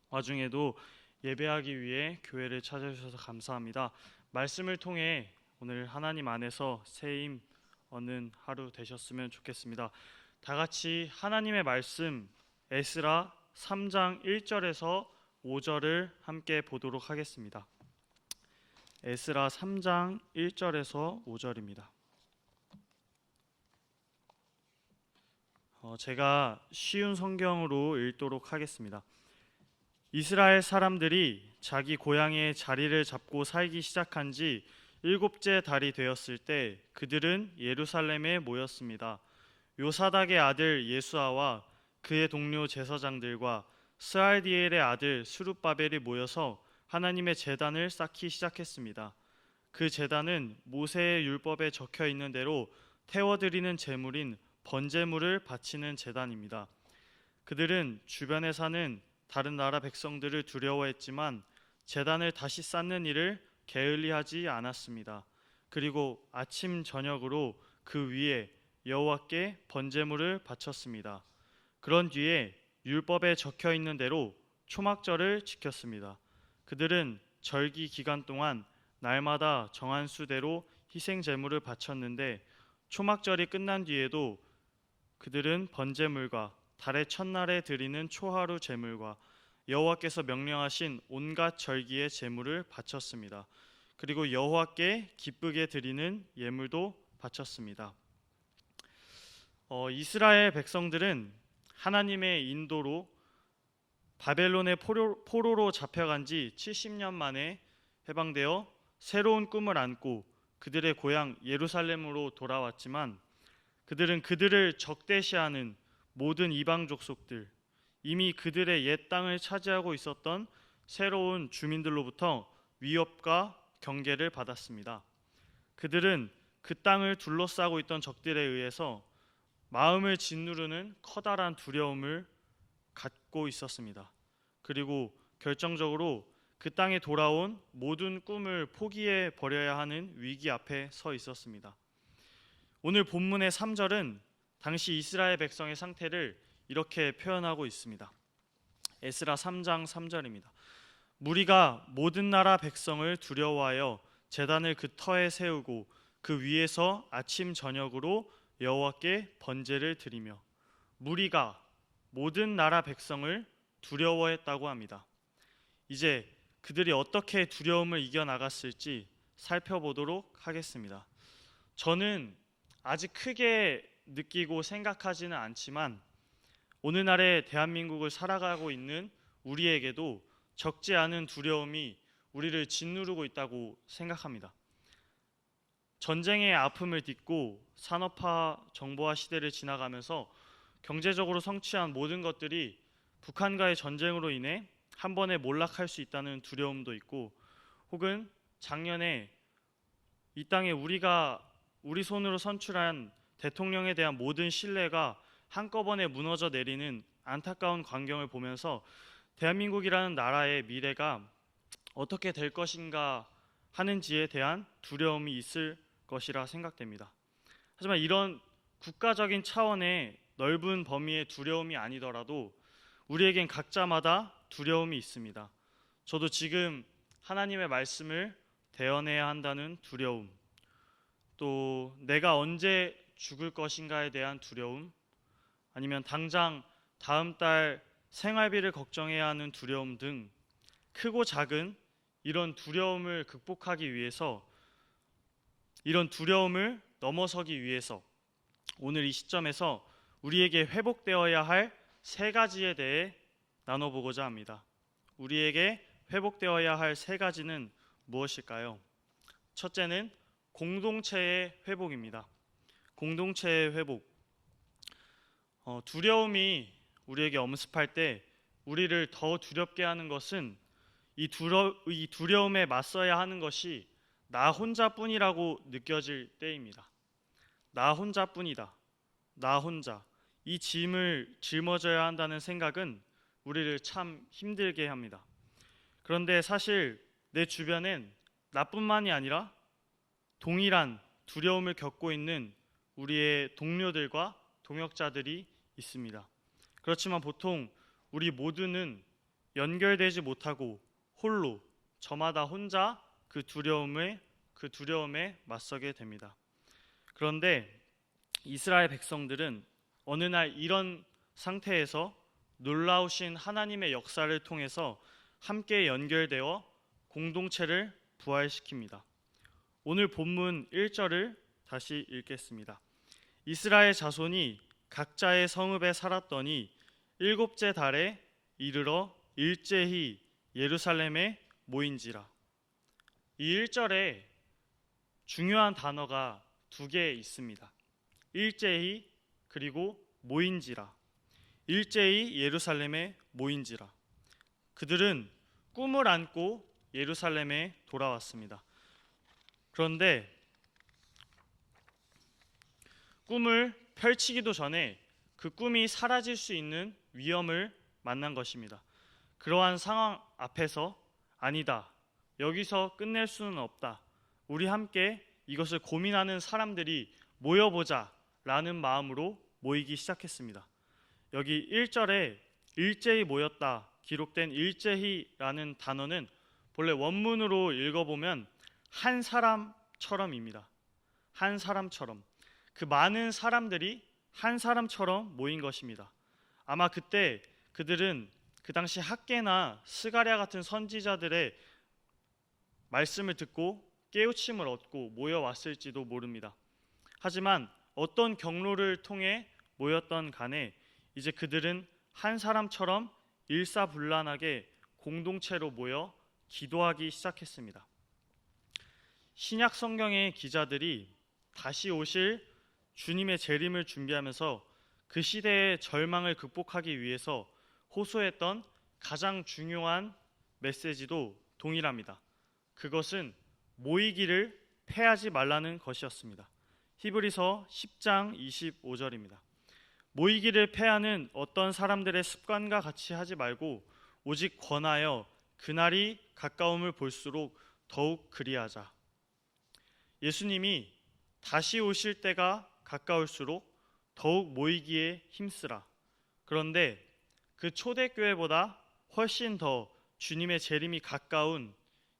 와중에도 예배하기 위해 교회를 찾아주셔서 감사합니다. 말씀을 통해 오늘 하나님 안에서 새 힘 얻는 하루 되셨으면 좋겠습니다. 다 같이 하나님의 말씀 에스라 3장 1절에서 5절을 함께 보도록 하겠습니다. 에스라 3장 1절에서 5절입니다. 제가 쉬운 성경으로 읽도록 하겠습니다. 이스라엘 사람들이 자기 고향에 자리를 잡고 살기 시작한 지 7째 달이 되었을 때 그들은 예루살렘에 모였습니다. 요사닥의 아들 예수아와 그의 동료 제사장들과 스알디엘의 아들 스룹바벨이 모여서 하나님의 제단을 쌓기 시작했습니다. 그 제단은 모세의 율법에 적혀 있는 대로 태워드리는 제물인 번제물을 바치는 제단입니다. 그들은 주변에 사는 다른 나라 백성들을 두려워했지만 제단을 다시 쌓는 일을 게을리하지 않았습니다. 그리고 아침 저녁으로 그 위에 여호와께 번제물을 바쳤습니다. 그런 뒤에 율법에 적혀 있는 대로 초막절을 지켰습니다. 그들은 절기 기간 동안 날마다 정한 수대로 희생 제물을 바쳤는데 초막절이 끝난 뒤에도 그들은 번제물과 달의 첫날에 드리는 초하루 제물과 여호와께서 명령하신 온갖 절기의 제물을 바쳤습니다. 그리고 여호와께 기쁘게 드리는 예물도 바쳤습니다. 이스라엘 백성들은 하나님의 인도로 바벨론의 포로로 잡혀간 지 70년 만에 해방되어 새로운 꿈을 안고 그들의 고향 예루살렘으로 돌아왔지만 그들은 그들을 적대시하는 모든 이방 족속들, 이미 그들의 옛 땅을 차지하고 있었던 새로운 주민들로부터 위협과 경계를 받았습니다. 그들은 그 땅을 둘러싸고 있던 적들에 의해서 마음을 짓누르는 커다란 두려움을 갖고 있었습니다. 그리고 결정적으로 그 땅에 돌아온 모든 꿈을 포기해 버려야 하는 위기 앞에 서 있었습니다. 오늘 본문의 3절은 당시 이스라엘 백성의 상태를 이렇게 표현하고 있습니다. 에스라 3장 3절입니다. 무리가 모든 나라 백성을 두려워하여 제단을 그 터에 세우고 그 위에서 아침 저녁으로 여호와께 번제를 드리며, 무리가 모든 나라 백성을 두려워했다고 합니다. 이제 그들이 어떻게 두려움을 이겨나갔을지 살펴보도록 하겠습니다. 저는 아직 크게 느끼고 생각하지는 않지만 오늘날의 대한민국을 살아가고 있는 우리에게도 적지 않은 두려움이 우리를 짓누르고 있다고 생각합니다. 전쟁의 아픔을 딛고 산업화, 정보화 시대를 지나가면서 경제적으로 성취한 모든 것들이 북한과의 전쟁으로 인해 한 번에 몰락할 수 있다는 두려움도 있고, 혹은 작년에 이 땅에 우리 손으로 선출한 대통령에 대한 모든 신뢰가 한꺼번에 무너져 내리는 안타까운 광경을 보면서 대한민국이라는 나라의 미래가 어떻게 될 것인가 하는지에 대한 두려움이 있을 것이라 생각됩니다. 하지만 이런 국가적인 차원의 넓은 범위의 두려움이 아니더라도 우리에겐 각자마다 두려움이 있습니다. 저도 지금 하나님의 말씀을 대언해야 한다는 두려움, 또 내가 언제 죽을 것인가에 대한 두려움, 아니면 당장 다음 달 생활비를 걱정해야 하는 두려움 등 크고 작은 이런 두려움을 극복하기 위해서, 이런 두려움을 넘어서기 위해서 오늘 이 시점에서 우리에게 회복되어야 할 3가지에 대해 나눠보고자 합니다. 우리에게 회복되어야 할 3가지는 무엇일까요? 첫째는 공동체의 회복입니다. 공동체의 회복. 두려움이 우리에게 엄습할 때 우리를 더 두렵게 하는 것은 이 두려움에 맞서야 하는 것이 나 혼자뿐이라고 느껴질 때입니다. 나 혼자뿐이다. 나 혼자. 이 짐을 짊어져야 한다는 생각은 우리를 참 힘들게 합니다. 그런데 사실 내 주변엔 나뿐만이 아니라 동일한 두려움을 겪고 있는 우리의 동료들과 동역자들이 있습니다. 그렇지만 보통 우리 모두는 연결되지 못하고 홀로 저마다 혼자 그 두려움에 맞서게 됩니다. 그런데 이스라엘 백성들은 어느 날 이런 상태에서 놀라우신 하나님의 역사를 통해서 함께 연결되어 공동체를 부활시킵니다. 오늘 본문 1절을 다시 읽겠습니다. 이스라엘 자손이 각자의 성읍에 살았더니 일곱째 달에 이르러 일제히 예루살렘에 모인지라. 이 1절에 중요한 단어가 두 개 있습니다. 일제히 그리고 모인지라. 일제히 예루살렘에 모인지라. 그들은 꿈을 안고 예루살렘에 돌아왔습니다. 그런데 꿈을 펼치기도 전에 그 꿈이 사라질 수 있는 위험을 만난 것입니다. 그러한 상황 앞에서 아니다, 여기서 끝낼 수는 없다, 우리 함께 이것을 고민하는 사람들이 모여보자 라는 마음으로 모이기 시작했습니다. 여기 1절에 일제히 모였다 기록된 일제히라는 단어는 본래 원문으로 읽어보면 한 사람처럼입니다. 한 사람처럼. 그 많은 사람들이 한 사람처럼 모인 것입니다. 아마 그때 그들은 그 당시 학개나 스가랴 같은 선지자들의 말씀을 듣고 깨우침을 얻고 모여왔을지도 모릅니다. 하지만 어떤 경로를 통해 모였던 간에 이제 그들은 한 사람처럼 일사불란하게 공동체로 모여 기도하기 시작했습니다. 신약 성경의 기자들이 다시 오실 주님의 재림을 준비하면서 그 시대의 절망을 극복하기 위해서 호소했던 가장 중요한 메시지도 동일합니다. 그것은 모이기를 패하지 말라는 것이었습니다. 히브리서 10장 25절입니다. 모이기를 패하는 어떤 사람들의 습관과 같이 하지 말고 오직 권하여 그날이 가까움을 볼수록 더욱 그리하자. 예수님이 다시 오실 때가 가까울수록 더욱 모이기에 힘쓰라. 그런데 그 초대교회보다 훨씬 더 주님의 재림이 가까운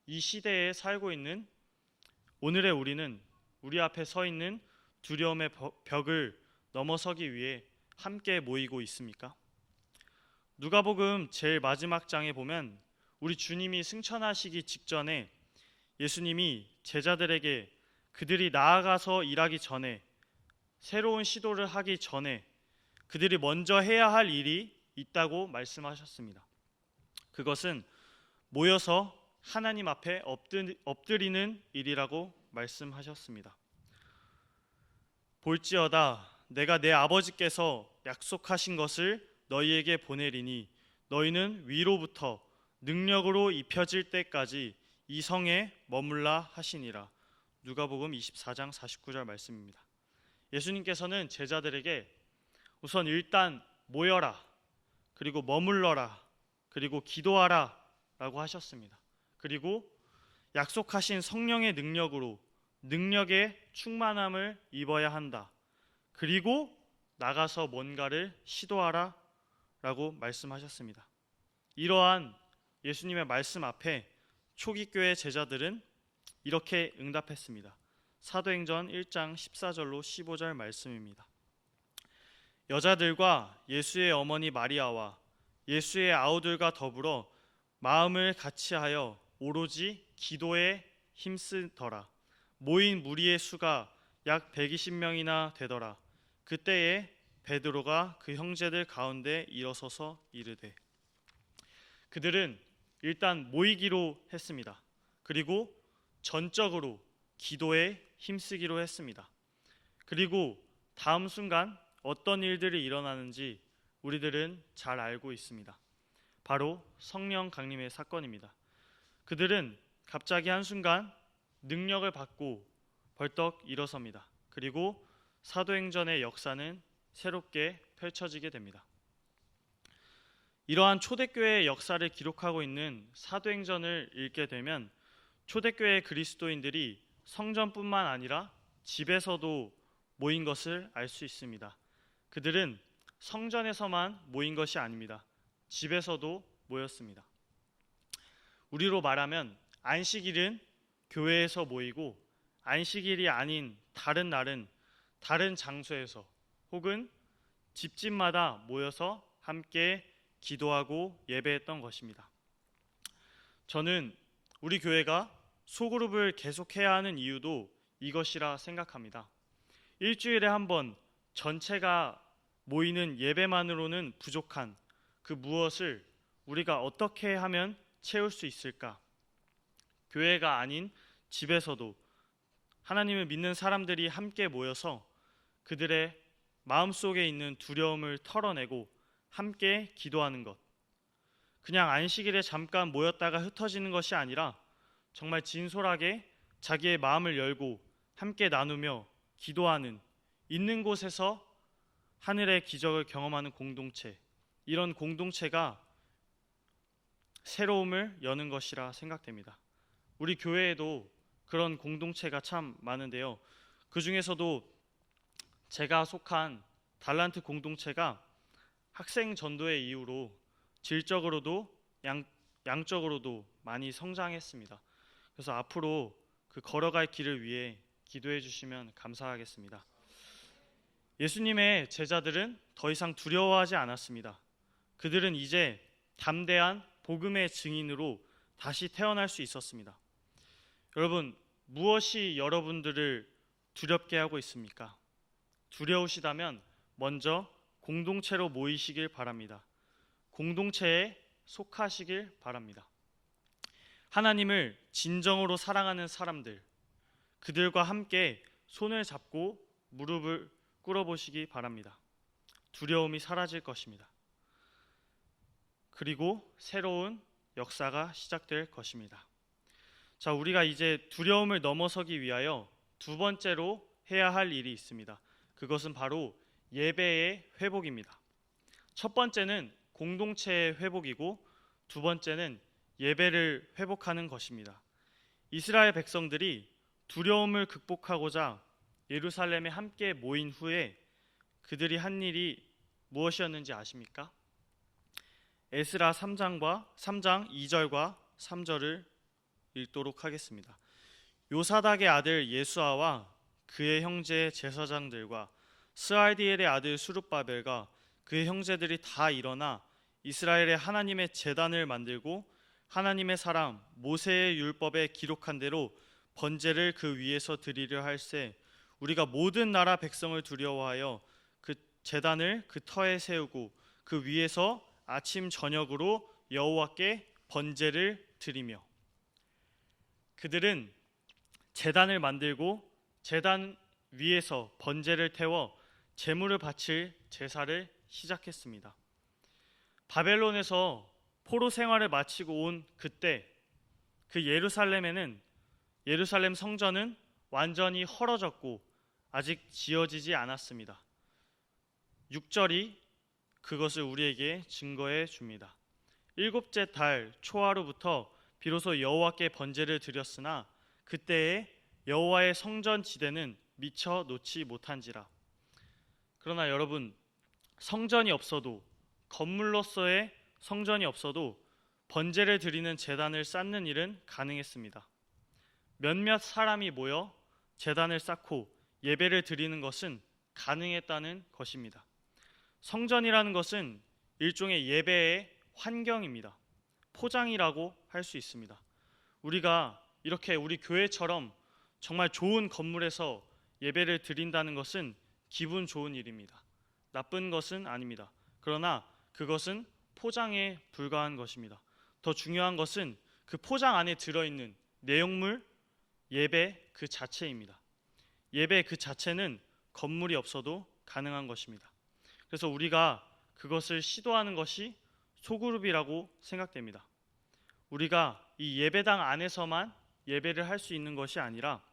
이 시대에 살고 있는 오늘의 우리는 우리 앞에 서 있는 두려움의 벽을 넘어서기 위해 함께 모이고 있습니까? 누가복음 제일 마지막 장에 보면 우리 주님이 승천하시기 직전에 예수님이 제자들에게 그들이 나아가서 일하기 전에, 새로운 시도를 하기 전에 그들이 먼저 해야 할 일이 있다고 말씀하셨습니다. 그것은 모여서 하나님 앞에 엎드리는 일이라고 말씀하셨습니다. 볼지어다 내가 내 아버지께서 약속하신 것을 너희에게 보내리니 너희는 위로부터 능력으로 입혀질 때까지 이 성에 머물라 하시니라. 누가복음 24장 49절 말씀입니다. 예수님께서는 제자들에게 우선 일단 모여라, 그리고 머물러라, 그리고 기도하라 라고 하셨습니다. 그리고 약속하신 성령의 능력으로 능력의 충만함을 입어야 한다. 그리고 나가서 뭔가를 시도하라 라고 말씀하셨습니다. 이러한 예수님의 말씀 앞에 초기 교회 제자들은 이렇게 응답했습니다. 사도행전 1장 14절로 15절 말씀입니다. 여자들과 예수의 어머니 마리아와 예수의 아우들과 더불어 마음을 같이하여 오로지 기도에 힘쓰더라. 모인 무리의 수가 약 120명이나 되더라. 그때에 베드로가 그 형제들 가운데 일어서서 이르되. 그들은 일단 모이기로 했습니다. 그리고 전적으로 기도에 힘쓰기로 했습니다. 그리고 다음 순간 어떤 일들이 일어나는지 우리들은 잘 알고 있습니다. 바로 성령 강림의 사건입니다. 그들은 갑자기 한순간 능력을 받고 벌떡 일어섭니다. 그리고 사도행전의 역사는 새롭게 펼쳐지게 됩니다. 이러한 초대교회의 역사를 기록하고 있는 사도행전을 읽게 되면 초대교회 그리스도인들이 성전뿐만 아니라 집에서도 모인 것을 알 수 있습니다. 그들은 성전에서만 모인 것이 아닙니다. 집에서도 모였습니다. 우리로 말하면 안식일은 교회에서 모이고 안식일이 아닌 다른 날은 다른 장소에서 혹은 집집마다 모여서 함께 기도하고 예배했던 것입니다. 저는 우리 교회가 소그룹을 계속해야 하는 이유도 이것이라 생각합니다. 일주일에 한 번 전체가 모이는 예배만으로는 부족한 그 무엇을 우리가 어떻게 하면 채울 수 있을까? 교회가 아닌 집에서도 하나님을 믿는 사람들이 함께 모여서 그들의 마음속에 있는 두려움을 털어내고 함께 기도하는 것. 그냥 안식일에 잠깐 모였다가 흩어지는 것이 아니라 정말 진솔하게 자기의 마음을 열고 함께 나누며 기도하는, 있는 곳에서 하늘의 기적을 경험하는 공동체, 이런 공동체가 새로움을 여는 것이라 생각됩니다. 우리 교회에도 그런 공동체가 참 많은데요. 그 중에서도 제가 속한 달란트 공동체가 학생 전도의 이후로 질적으로도 양적으로도 많이 성장했습니다. 그래서 앞으로 그 걸어갈 길을 위해 기도해 주시면 감사하겠습니다. 예수님의 제자들은 더 이상 두려워하지 않았습니다. 그들은 이제 담대한 복음의 증인으로 다시 태어날 수 있었습니다. 여러분, 무엇이 여러분들을 두렵게 하고 있습니까? 두려우시다면 먼저 공동체로 모이시길 바랍니다. 공동체에 속하시길 바랍니다. 하나님을 진정으로 사랑하는 사람들, 그들과 함께 손을 잡고 무릎을 꿇어보시기 바랍니다. 두려움이 사라질 것입니다. 그리고 새로운 역사가 시작될 것입니다. 자, 우리가 이제 두려움을 넘어서기 위하여 두 번째로 해야 할 일이 있습니다. 그것은 바로 예배의 회복입니다. 첫 번째는 공동체의 회복이고 두 번째는 예배를 회복하는 것입니다. 이스라엘 백성들이 두려움을 극복하고자 예루살렘에 함께 모인 후에 그들이 한 일이 무엇이었는지 아십니까? 에스라 3장 2절과 3절을 읽도록 하겠습니다. 요사닥의 아들 예수아와 그의 형제 제사장들과 스알디엘의 아들 수룹바벨과 그의 형제들이 다 일어나 이스라엘의 하나님의 제단을 만들고 하나님의 사람 모세의 율법에 기록한 대로 번제를 그 위에서 드리려 할세 우리가 모든 나라 백성을 두려워하여 그 제단을 그 터에 세우고 그 위에서 아침 저녁으로 여호와께 번제를 드리며. 그들은 제단을 만들고 제단 위에서 번제를 태워 제물을 바칠 제사를 시작했습니다. 바벨론에서 포로 생활을 마치고 온 그때 그 예루살렘 성전은 완전히 헐어졌고 아직 지어지지 않았습니다. 6절이 그것을 우리에게 증거해 줍니다. 일곱째 달 초하루부터 비로소 여호와께 번제를 드렸으나 그때에 여호와의 성전 지대는 미처 놓지 못한지라. 그러나 여러분, 성전이 없어도, 건물로서의 성전이 없어도 번제를 드리는 제단을 쌓는 일은 가능했습니다. 몇몇 사람이 모여 제단을 쌓고 예배를 드리는 것은 가능했다는 것입니다. 성전이라는 것은 일종의 예배의 환경입니다. 포장이라고 할 수 있습니다. 우리가 이렇게 우리 교회처럼 정말 좋은 건물에서 예배를 드린다는 것은 기분 좋은 일입니다. 나쁜 것은 아닙니다. 그러나 그것은 포장에 불과한 것입니다. 더 중요한 것은 그 포장 안에 들어있는 내용물, 예배 그 자체입니다. 예배 그 자체는 건물이 없어도 가능한 것입니다. 그래서 우리가 그것을 시도하는 것이 소그룹이라고 생각됩니다. 우리가 이 예배당 안에서만 예배를 할 수 있는 것이 아니라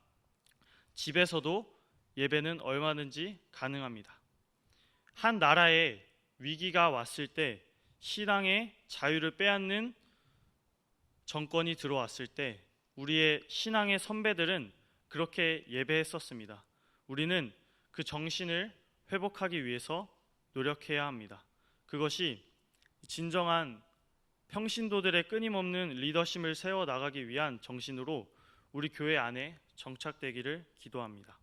집에서도 예배는 얼마든지 가능합니다. 한 나라에 위기가 왔을 때, 신앙의 자유를 빼앗는 정권이 들어왔을 때 우리의 신앙의 선배들은 그렇게 예배했었습니다. 우리는 그 정신을 회복하기 위해서 노력해야 합니다. 그것이 진정한 평신도들의 끊임없는 리더십을 세워 나가기 위한 정신으로 우리 교회 안에 정착되기를 기도합니다.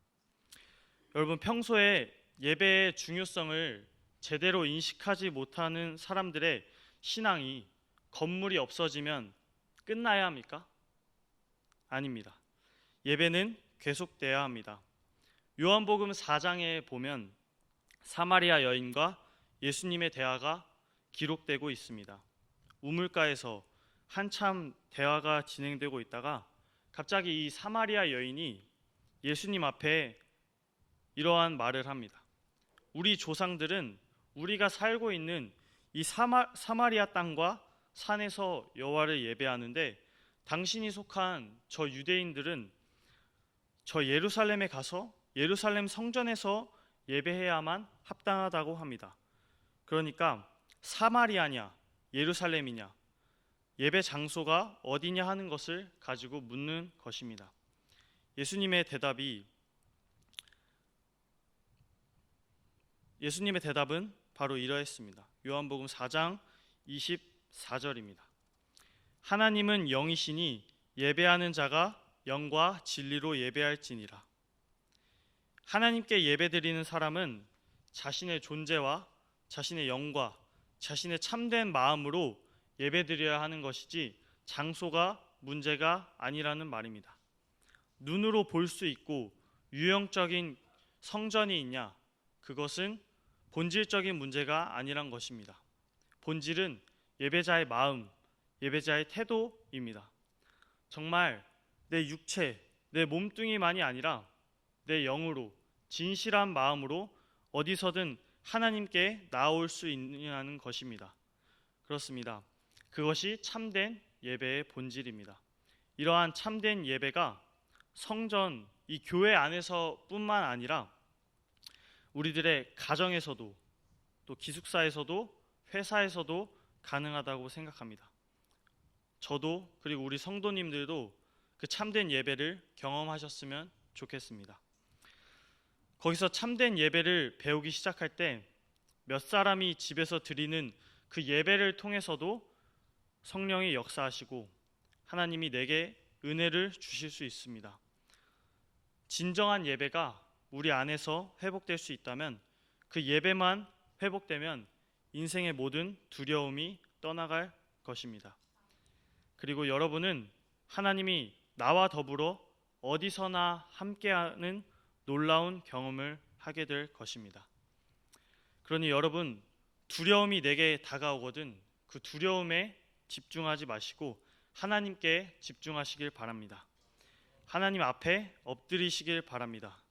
여러분, 평소에 예배의 중요성을 제대로 인식하지 못하는 사람들의 신앙이 건물이 없어지면 끝나야 합니까? 아닙니다. 예배는 계속돼야 합니다. 요한복음 4장에 보면 사마리아 여인과 예수님의 대화가 기록되고 있습니다. 우물가에서 한참 대화가 진행되고 있다가 갑자기 이 사마리아 여인이 예수님 앞에 이러한 말을 합니다. 우리 조상들은 우리가 살고 있는 이 사마리아 땅과 산에서 여호와를 예배하는데 당신이 속한 저 유대인들은 저 예루살렘에 가서 예루살렘 성전에서 예배해야만 합당하다고 합니다. 그러니까 사마리아냐 예루살렘이냐 예배 장소가 어디냐 하는 것을 가지고 묻는 것입니다. 예수님의 대답은 바로 이러했습니다. 요한복음 4장 24절입니다. 하나님은 영이시니 예배하는 자가 영과 진리로 예배할지니라. 하나님께 예배드리는 사람은 자신의 존재와 자신의 영과 자신의 참된 마음으로 예배드려야 하는 것이지 장소가 문제가 아니라는 말입니다. 눈으로 볼 수 있고 유형적인 성전이 있냐? 그것은 본질적인 문제가 아니란 것입니다. 본질은 예배자의 마음, 예배자의 태도입니다. 정말 내 육체, 내 몸뚱이만이 아니라 내 영으로 진실한 마음으로 어디서든 하나님께 나올 수 있느냐는 것입니다. 그렇습니다. 그것이 참된 예배의 본질입니다. 이러한 참된 예배가 성전, 이 교회 안에서뿐만 아니라 우리들의 가정에서도 또 기숙사에서도 회사에서도 가능하다고 생각합니다. 저도 그리고 우리 성도님들도 그 참된 예배를 경험하셨으면 좋겠습니다. 거기서 참된 예배를 배우기 시작할 때 몇 사람이 집에서 드리는 그 예배를 통해서도 성령이 역사하시고 하나님이 내게 은혜를 주실 수 있습니다. 진정한 예배가 우리 안에서 회복될 수 있다면 그 예배만 회복되면 인생의 모든 두려움이 떠나갈 것입니다. 그리고 여러분은 하나님이 나와 더불어 어디서나 함께하는 놀라운 경험을 하게 될 것입니다. 그러니 여러분, 두려움이 내게 다가오거든 그 두려움에 집중하지 마시고 하나님께 집중하시길 바랍니다. 하나님 앞에 엎드리시길 바랍니다.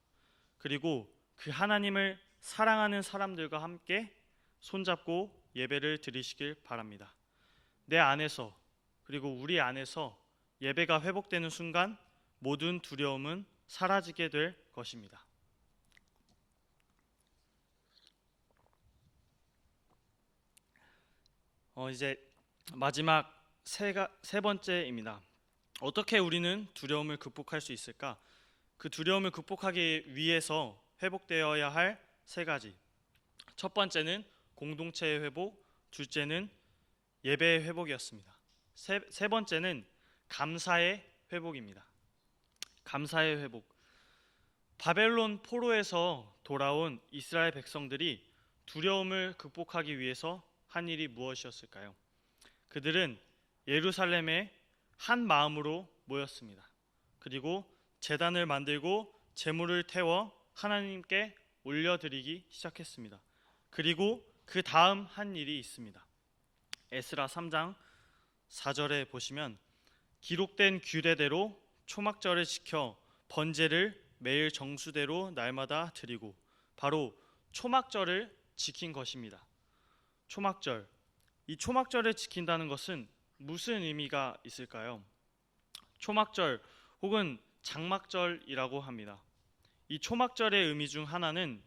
그리고 그 하나님을 사랑하는 사람들과 함께 손잡고 예배를 드리시길 바랍니다. 내 안에서 그리고 우리 안에서 예배가 회복되는 순간 모든 두려움은 사라지게 될 것입니다. 이제 마지막 세 번째입니다. 어떻게 우리는 두려움을 극복할 수 있을까? 그 두려움을 극복하기 위해서 회복되어야 할 세 가지. 첫 번째는 공동체의 회복, 둘째는 예배의 회복이었습니다. 세 번째는 감사의 회복입니다. 감사의 회복. 바벨론 포로에서 돌아온 이스라엘 백성들이 두려움을 극복하기 위해서 한 일이 무엇이었을까요? 그들은 예루살렘에 한 마음으로 모였습니다. 그리고 제단을 만들고 제물을 태워 하나님께 올려드리기 시작했습니다. 그리고 그 다음 한 일이 있습니다. 에스라 3장 4절에 보시면 기록된 규례대로 초막절을 지켜 번제를 매일 정수대로 날마다 드리고, 바로 초막절을 지킨 것입니다. 초막절. 이 초막절을 지킨다는 것은 무슨 의미가 있을까요? 초막절 혹은 장막절이라고 합니다. 이 초막절의 의미 중 하나는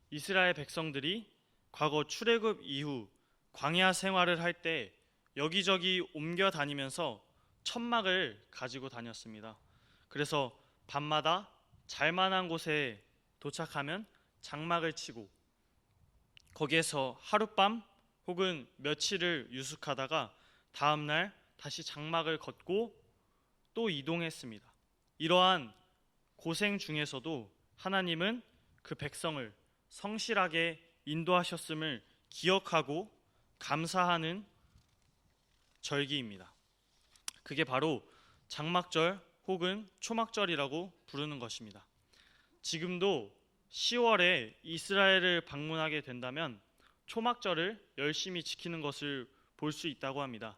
이스라엘 백성들이 과거 출애굽 이후 광야 생활을 할 때 여기저기 옮겨 다니면서 천막을 가지고 다녔습니다. 그래서 밤마다 잘만한 곳에 도착하면 장막을 치고 거기에서 하룻밤 혹은 며칠을 유숙하다가 다음 날 다시 장막을 걷고 또 이동했습니다. 이러한 고생 중에서도 하나님은 그 백성을 성실하게 인도하셨음을 기억하고 감사하는 절기입니다. 그게 바로 장막절 혹은 초막절이라고 부르는 것입니다. 지금도 10월에 이스라엘을 방문하게 된다면 초막절을 열심히 지키는 것을 볼 수 있다고 합니다.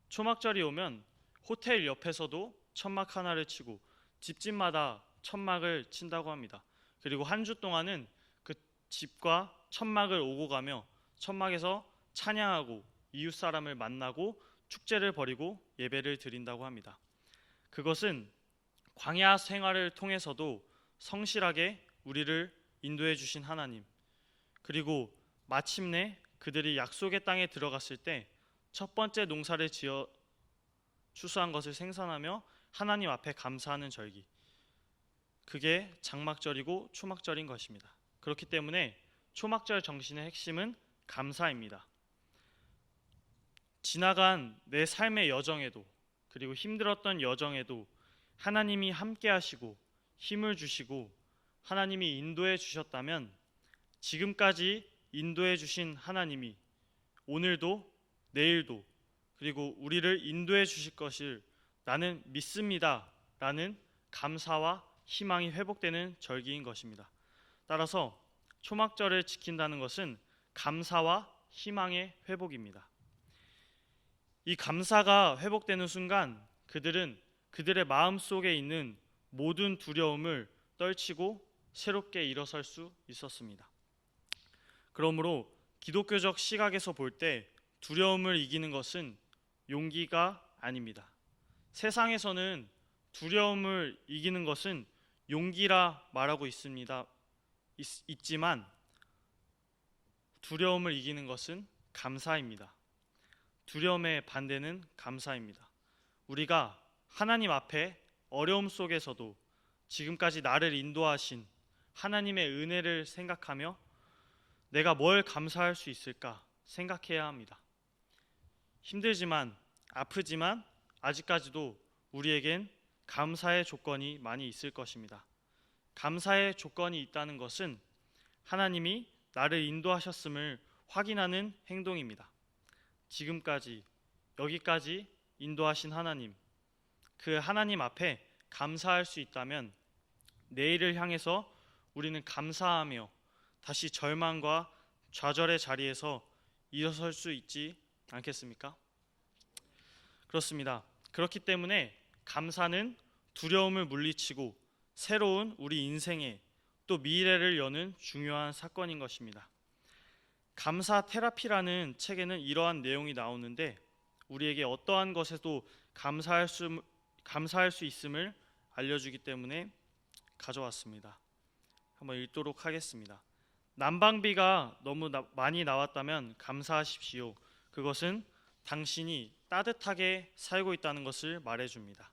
초막절이 오면 호텔 옆에서도 천막 하나를 치고 집집마다 천막을 친다고 합니다. 그리고 한 주 동안은 그 집과 천막을 오고 가며 천막에서 찬양하고 이웃 사람을 만나고 축제를 벌이고 예배를 드린다고 합니다. 그것은 광야 생활을 통해서도 성실하게 우리를 인도해 주신 하나님, 그리고 마침내 그들이 약속의 땅에 들어갔을 때 첫 번째 농사를 지어 추수한 것을 생산하며 하나님 앞에 감사하는 절기, 그게 장막절이고 초막절인 것입니다. 그렇기 때문에 초막절 정신의 핵심은 감사입니다. 지나간 내 삶의 여정에도, 그리고 힘들었던 여정에도 하나님이 함께 하시고 힘을 주시고 하나님이 인도해 주셨다면, 지금까지 인도해 주신 하나님이 오늘도 내일도 그리고 우리를 인도해 주실 것을 나는 믿습니다 라는 감사와 희망이 회복되는 절기인 것입니다. 따라서 초막절을 지킨다는 것은 감사와 희망의 회복입니다. 이 감사가 회복되는 순간 그들은 그들의 마음속에 있는 모든 두려움을 떨치고 새롭게 일어설 수 있었습니다. 그러므로 기독교적 시각에서 볼 때 두려움을 이기는 것은 용기가 아닙니다. 세상에서는 두려움을 이기는 것은 용기라 말하고 있지만 두려움을 이기는 것은 감사입니다. 두려움의 반대는 감사입니다. 우리가 하나님 앞에 어려움 속에서도 지금까지 나를 인도하신 하나님의 은혜를 생각하며 내가 뭘 감사할 수 있을까 생각해야 합니다. 힘들지만, 아프지만 아직까지도 우리에겐 감사의 조건이 많이 있을 것입니다. 감사의 조건이 있다는 것은 하나님이 나를 인도하셨음을 확인하는 행동입니다. 지금까지 여기까지 인도하신 하나님, 그 하나님 앞에 감사할 수 있다면 내일을 향해서 우리는 감사하며 다시 절망과 좌절의 자리에서 일어설 수 있지 않겠습니까? 그렇습니다. 그렇기 때문에 감사는 두려움을 물리치고 새로운 우리 인생에 또 미래를 여는 중요한 사건인 것입니다. 감사 테라피라는 책에는 이러한 내용이 나오는데 우리에게 어떠한 것에도 감사할 수 있음을 알려주기 때문에 가져왔습니다. 한번 읽도록 하겠습니다. 난방비가 너무 많이 나왔다면 감사하십시오. 그것은 당신이 따뜻하게 살고 있다는 것을 말해줍니다.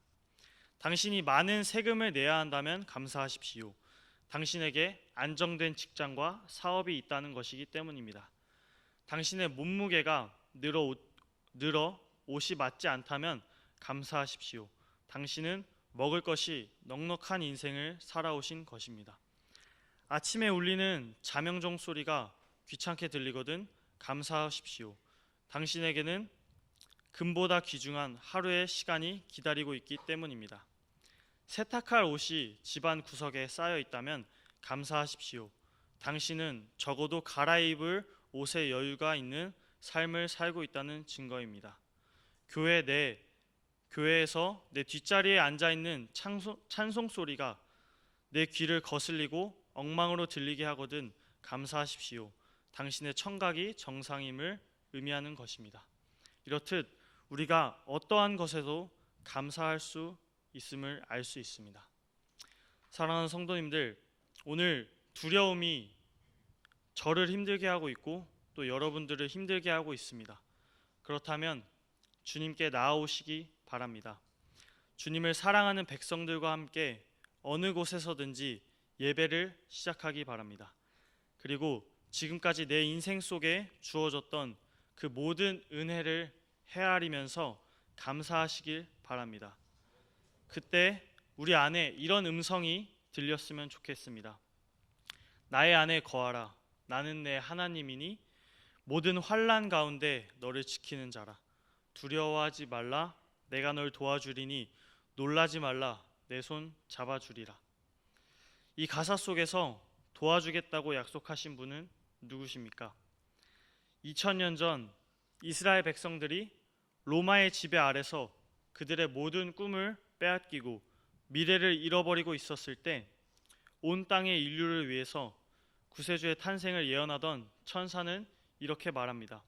당신이 많은 세금을 내야 한다면 감사하십시오. 당신에게 안정된 직장과 사업이 있다는 것이기 때문입니다. 당신의 몸무게가 늘어 옷이 맞지 않다면 감사하십시오. 당신은 먹을 것이 넉넉한 인생을 살아오신 것입니다. 아침에 울리는 자명종 소리가 귀찮게 들리거든 감사하십시오. 당신에게는 금보다 귀중한 하루의 시간이 기다리고 있기 때문입니다. 세탁할 옷이 집안 구석에 쌓여 있다면 감사하십시오. 당신은 적어도 갈아입을 옷의 여유가 있는 삶을 살고 있다는 증거입니다. 교회에서 내 뒷자리에 앉아있는 찬송 소리가 내 귀를 거슬리고 엉망으로 들리게 하거든 감사하십시오. 당신의 청각이 정상임을 의미하는 것입니다. 이렇듯 우리가 어떠한 것에도 감사할 수 있음을 알 수 있습니다. 사랑하는 성도님들, 오늘 두려움이 저를 힘들게 하고 있고 또 여러분들을 힘들게 하고 있습니다. 그렇다면 주님께 나아오시기 바랍니다. 주님을 사랑하는 백성들과 함께 어느 곳에서든지 예배를 시작하기 바랍니다. 그리고 지금까지 내 인생 속에 주어졌던 그 모든 은혜를 헤아리면서 감사하시길 바랍니다. 그때 우리 안에 이런 음성이 들렸으면 좋겠습니다. 나의 안에 거하라. 나는 내 하나님이니 모든 환난 가운데 너를 지키는 자라. 두려워하지 말라. 내가 널 도와주리니 놀라지 말라. 내 손 잡아주리라. 이 가사 속에서 도와주겠다고 약속하신 분은 누구십니까? 2000년 전 이스라엘 백성들이 로마의 지배 아래서 그들의 모든 꿈을 빼앗기고 미래를 잃어버리고 있었을 때 온 땅의 인류를 위해서 구세주의 탄생을 예언하던 천사는 이렇게 말합니다.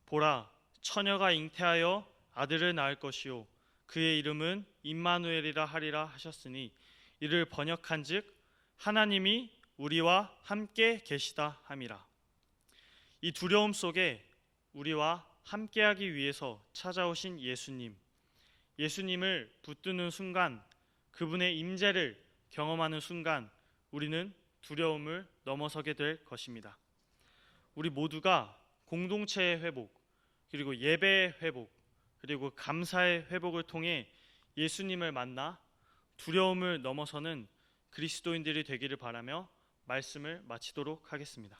보라, 처녀가 잉태하여 아들을 낳을 것이요 그의 이름은 임마누엘이라 하리라 하셨으니 이를 번역한즉 하나님이 우리와 함께 계시다 함이라. 이 두려움 속에 우리와 함께하기 위해서 찾아오신 예수님을 붙드는 순간, 그분의 임재를 경험하는 순간 우리는 두려움을 넘어서게 될 것입니다. 우리 모두가 공동체의 회복, 그리고 예배의 회복, 그리고 감사의 회복을 통해 예수님을 만나 두려움을 넘어서는 그리스도인들이 되기를 바라며 말씀을 마치도록 하겠습니다.